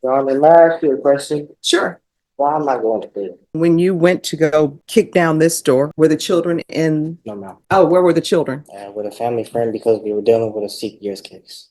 Your Honor, may I ask you a question? Sure. Why am I going to prison? When you went to go kick down this door, were the children in? No, ma'am. Oh, where were the children? With a family friend because we were dealing with a 6 years case.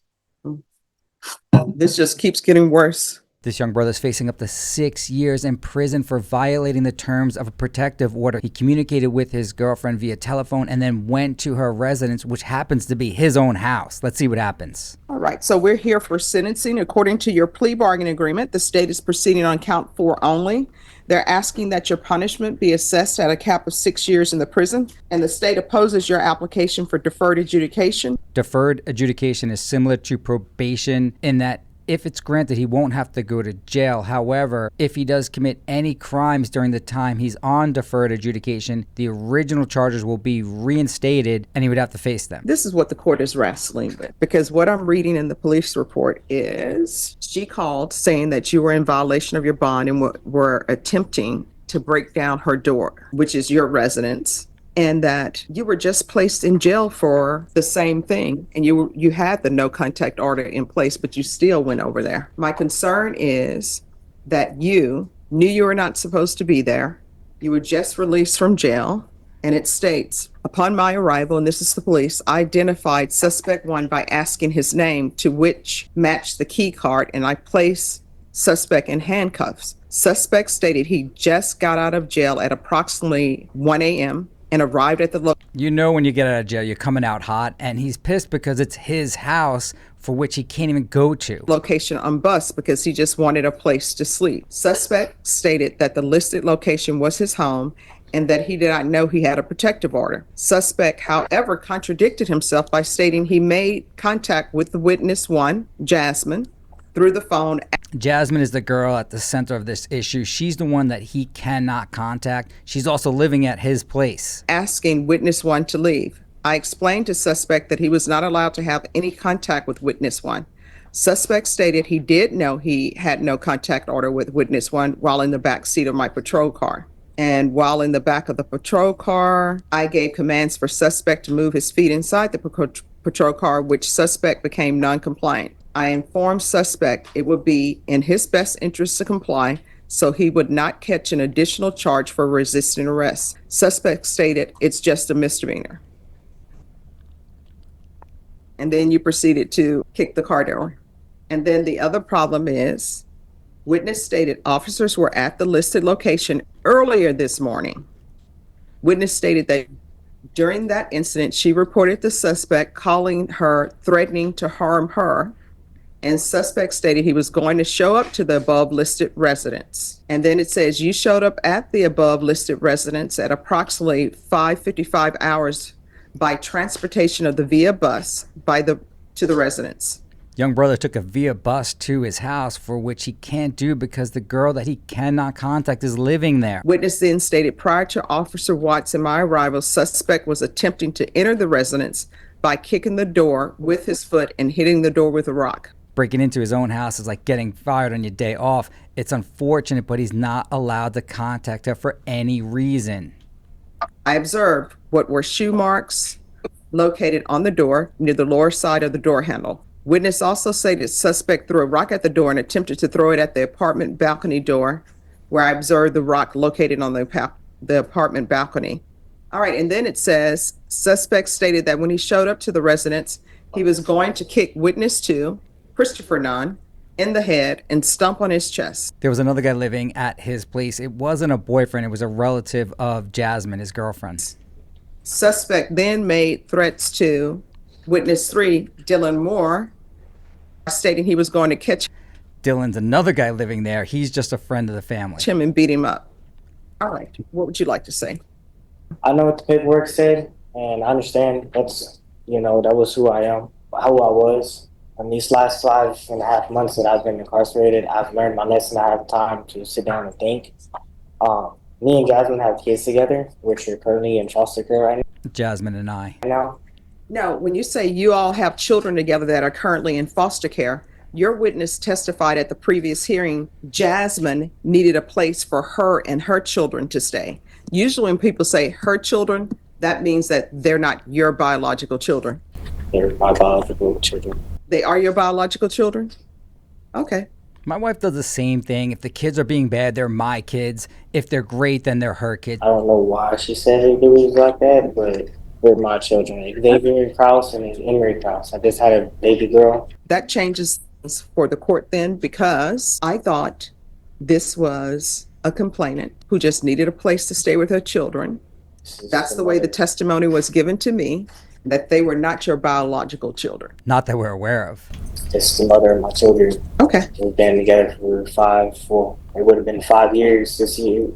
This just keeps getting worse. This young brother is facing up to 6 years in prison for violating the terms of a protective order. He communicated with his girlfriend via telephone and then went to her residence, which happens to be his own house. Let's see what happens. All right, so we're here for sentencing. According to your plea bargain agreement, the state is proceeding on count 4 only. They're asking that your punishment be assessed at a cap of 6 years in the prison, and the state opposes your application for deferred adjudication. Deferred adjudication is similar to probation in that if it's granted, he won't have to go to jail. However, if he does commit any crimes during the time he's on deferred adjudication, the original charges will be reinstated and he would have to face them. This is what the court is wrestling with, because what I'm reading in the police report is she called saying that you were in violation of your bond and were attempting to break down her door, which is your residence, and that you were just placed in jail for the same thing, and you had the no contact order in place, but you still went over there. My concern is that you knew you were not supposed to be there. You were just released from jail, and it states, upon my arrival, and this is the police, I identified suspect 1 by asking his name, to which matched the key card, and I placed suspect in handcuffs. Suspect stated he just got out of jail at approximately 1 a.m. and arrived at the You know when you get out of jail, you're coming out hot, and he's pissed because it's his house for which he can't even go to. Location on bus because he just wanted a place to sleep. Suspect stated that the listed location was his home and that he did not know he had a protective order. Suspect, however, contradicted himself by stating he made contact with the witness 1, Jasmine, through the phone. Jasmine is the girl at the center of this issue. She's the one that he cannot contact. She's also living at his place. Asking witness 1 to leave. I explained to suspect that he was not allowed to have any contact with witness 1. Suspect stated he did know he had no contact order with witness 1 while in the back seat of my patrol car. And while in the back of the patrol car, I gave commands for suspect to move his feet inside the patrol car, which suspect became non-compliant. I informed suspect it would be in his best interest to comply, so he would not catch an additional charge for resisting arrest. Suspect stated it's just a misdemeanor. And then you proceeded to kick the car door. And then the other problem is, witness stated officers were at the listed location earlier this morning. Witness stated that during that incident, she reported the suspect calling her, threatening to harm her, and suspect stated he was going to show up to the above listed residence. And then it says you showed up at the above listed residence at approximately 5:55 hours by transportation of the via bus to the residence. Young brother took a via bus to his house, for which he can't do because the girl that he cannot contact is living there. Witness then stated prior to Officer Watts and my arrival, suspect was attempting to enter the residence by kicking the door with his foot and hitting the door with a rock. Breaking into his own house is like getting fired on your day off. It's unfortunate, but he's not allowed to contact her for any reason. I observed what were shoe marks located on the door near the lower side of the door handle. Witness also stated suspect threw a rock at the door and attempted to throw it at the apartment balcony door, where I observed the rock located on the apartment balcony. All right, and then it says suspect stated that when he showed up to the residence, he was going to kick witness 2, Christopher Nunn, in the head and stomp on his chest. There was another guy living at his place. It wasn't a boyfriend. It was a relative of Jasmine, his girlfriend. Suspect then made threats to witness 3, Dylan Moore, stating he was going to catch Dylan's another guy living there. He's just a friend of the family. him and beat him up. All right, what would you like to say? I know what the paperwork said, and I understand that was who I am, who I was. In these last 5.5 months that I've been incarcerated, I've learned my lesson. I have time to sit down and think. Me and Jasmine have kids together, which are currently in foster care right Jasmine and I. now. No, when you say you all have children together that are currently in foster care, your witness testified at the previous hearing Jasmine needed a place for her and her children to stay. Usually when people say her children, that means that they're not your biological children. They're my biological children. They are your biological children? Okay. My wife does the same thing. If the kids are being bad, they're my kids. If they're great, then they're her kids. I don't know why she said it was like that, but they're my children. Xavier Krause and Emery Krause. I just had a baby girl. That changes things for the court then, because I thought this was a complainant who just needed a place to stay with her children. That's the way the testimony was given to me, that they were not your biological children. Not that we're aware of. It's the mother of my children. Okay. We've been together for it would have been 5 years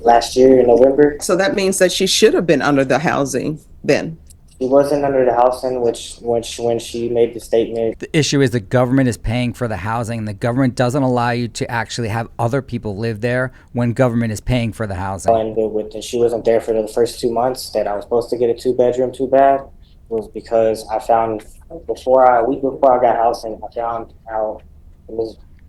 last year in November. So that means that she should have been under the housing then. She wasn't under the housing, when she made the statement. The issue is the government is paying for the housing, and the government doesn't allow you to actually have other people live there when government is paying for the housing. And she wasn't there for the first 2 months that I was supposed to get a 2-bedroom, 2-bath. Was because I found a week before I got housing, I found out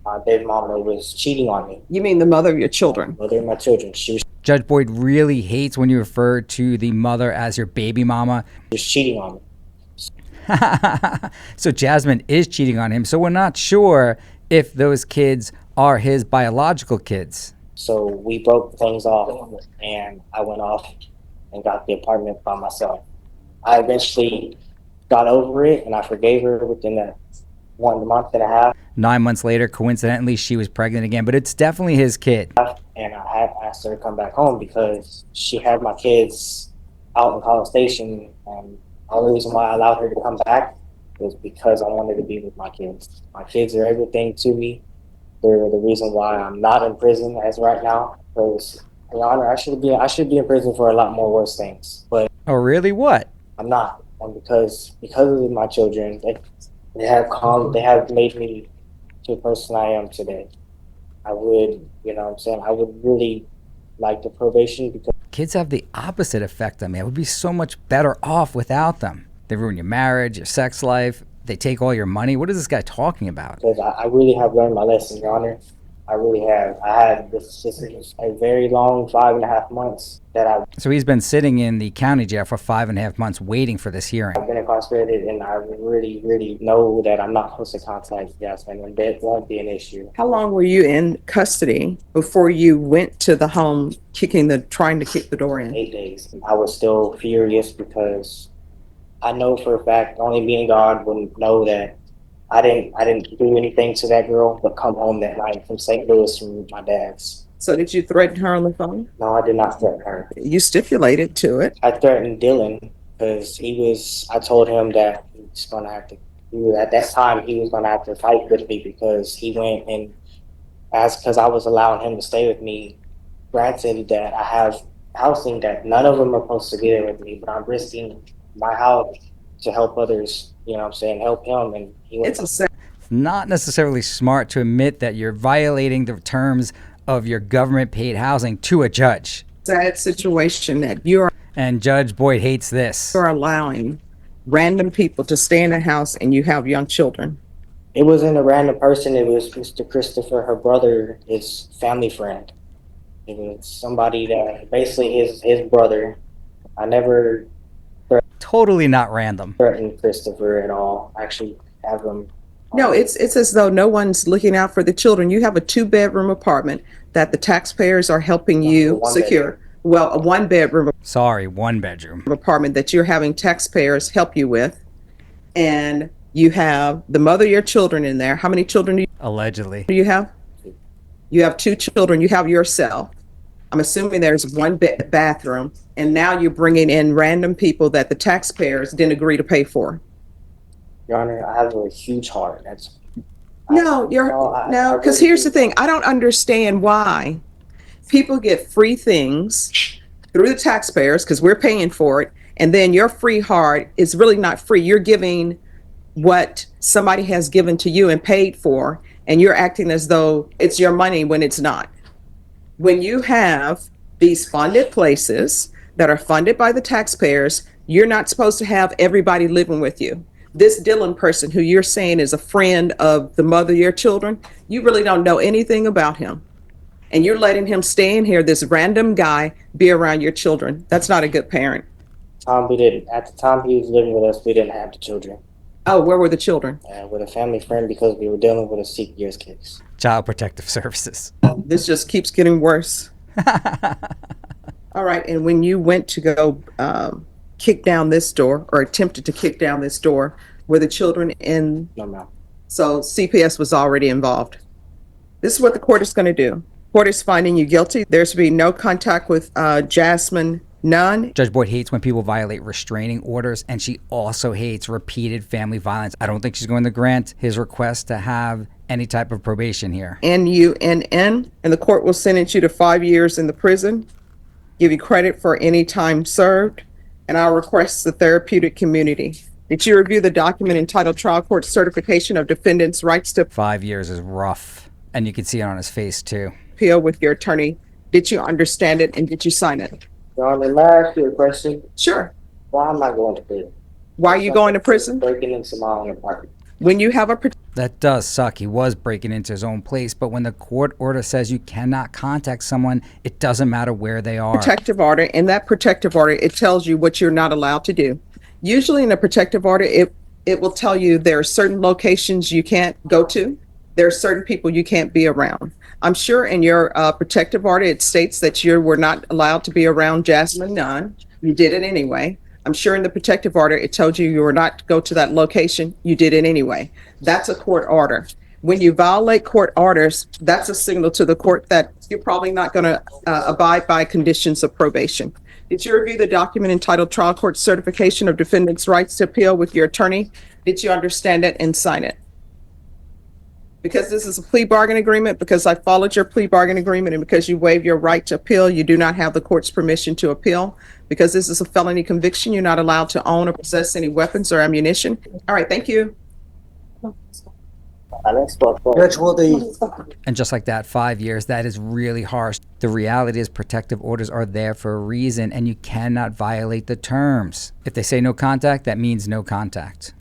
my baby mama was cheating on me. You mean the mother of your children? Mother of my children. She was Judge Boyd really hates when you refer to the mother as your baby mama. just cheating on me. So Jasmine is cheating on him. So we're not sure if those kids are his biological kids. So we broke things off, and I went off and got the apartment by myself. I eventually got over it, and I forgave her within that 1 month and a half. 9 months later, coincidentally, she was pregnant again, but it's definitely his kid. And I had asked her to come back home because she had my kids out in College Station, and the only reason why I allowed her to come back was because I wanted to be with my kids. My kids are everything to me. They're the reason why I'm not in prison as right now. Because, Your Honor, I should be in prison for a lot more worse things. But Oh, really? What? I'm not. And because of my children, they have made me to the person I am today. I would, I would really like the probation because Kids have the opposite effect on me. I would be so much better off without them. They ruin your marriage, your sex life. They take all your money. What is this guy talking about? I really have learned my lesson, Your Honor. I really have. This is a very long 5.5 months that So he's been sitting in the county jail for 5.5 months waiting for this hearing. I've been incarcerated, and I really, really know that I'm not supposed to contact Jasmine, and that won't be an issue. How long were you in custody before you went to the home trying to kick the door in? 8 days. I was still furious because I know for a fact only me and God would know that I didn't do anything to that girl but come home that night from St. Louis from my dad's. So did you threaten her on the phone? No, I did not threaten her. You stipulated to it. I threatened Dylan because I told him that at that time he was going to have to fight with me because he went and asked, because I was allowing him to stay with me, granted that I have housing that none of them are supposed to be there with me, but I'm risking my house to help others, help him. And It's not necessarily smart to admit that you're violating the terms of your government-paid housing to a judge. Sad situation that you And Judge Boyd hates this. are allowing random people to stay in a house and you have young children. It wasn't a random person. It was Mr. Christopher, her brother, his family friend. It was somebody that basically his brother. I never Totally not random. threatened Christopher at all. I actually have him. No, it's as though no one's looking out for the children. You have a 2-bedroom apartment that the taxpayers are helping you secure. Well, a 1-bedroom Sorry, 1 bedroom. apartment that you're having taxpayers help you with. And you have the mother of your children in there. How many children do Allegedly. you have? You have 2 children. You have yourself. I'm assuming there's 1 bathroom. And now you're bringing in random people that the taxpayers didn't agree to pay for. Your Honor, I have a huge heart. No, because here's the thing. I don't understand why people get free things through the taxpayers because we're paying for it. And then your free heart is really not free. You're giving what somebody has given to you and paid for, and you're acting as though it's your money when it's not. When you have these funded places that are funded by the taxpayers, you're not supposed to have everybody living with you. This Dylan person who you're saying is a friend of the mother of your children, you really don't know anything about him. And you're letting him stay in here, this random guy, be around your children. That's not a good parent. At the time he was living with us, we didn't have the children. Oh, where were the children? with a family friend because we were dealing with a 6 years case. Child Protective Services. This just keeps getting worse. All right. And when you went to go kick down this door or attempted to kick down this door, were the children in? No, ma'am. So CPS was already involved. This is what the court is going to do. Court is finding you guilty. There's to be no contact with Jasmine, none. Judge Boyd hates when people violate restraining orders, and she also hates repeated family violence. I don't think she's going to grant his request to have any type of probation here. NUNN, and the court will sentence you to 5 years in the prison, give you credit for any time served, and I'll request the therapeutic community. Did you review the document entitled Trial Court Certification of Defendant's Rights to 5 years is rough, and you can see it on his face too. Appeal with your attorney? Did you understand it and did you sign it? Your Honor, may I ask you a question? Sure. Why am I going to prison? Why are you going to prison? Breaking into my own apartment. When you have a That does suck. He was breaking into his own place, but when the court order says you cannot contact someone, it doesn't matter where they are. protective order, in that protective order, it tells you what you're not allowed to do. Usually in a protective order, it will tell you there are certain locations you can't go to. There are certain people you can't be around. I'm sure in your protective order, it states that you were not allowed to be around Jasmine Nunn. You did it anyway. I'm sure in the protective order, it told you were not to go to that location. You did it anyway. That's a court order. When you violate court orders, that's a signal to the court that you're probably not going to abide by conditions of probation. Did you review the document entitled Trial Court Certification of Defendant's Rights to Appeal with your attorney? Did you understand it and sign it? Because this is a plea bargain agreement, because I followed your plea bargain agreement, and because you waive your right to appeal, you do not have the court's permission to appeal. Because this is a felony conviction, you're not allowed to own or possess any weapons or ammunition. All right, thank you. Judge, will the And just like that, 5 years, that is really harsh. The reality is protective orders are there for a reason, and you cannot violate the terms. If they say no contact, that means no contact.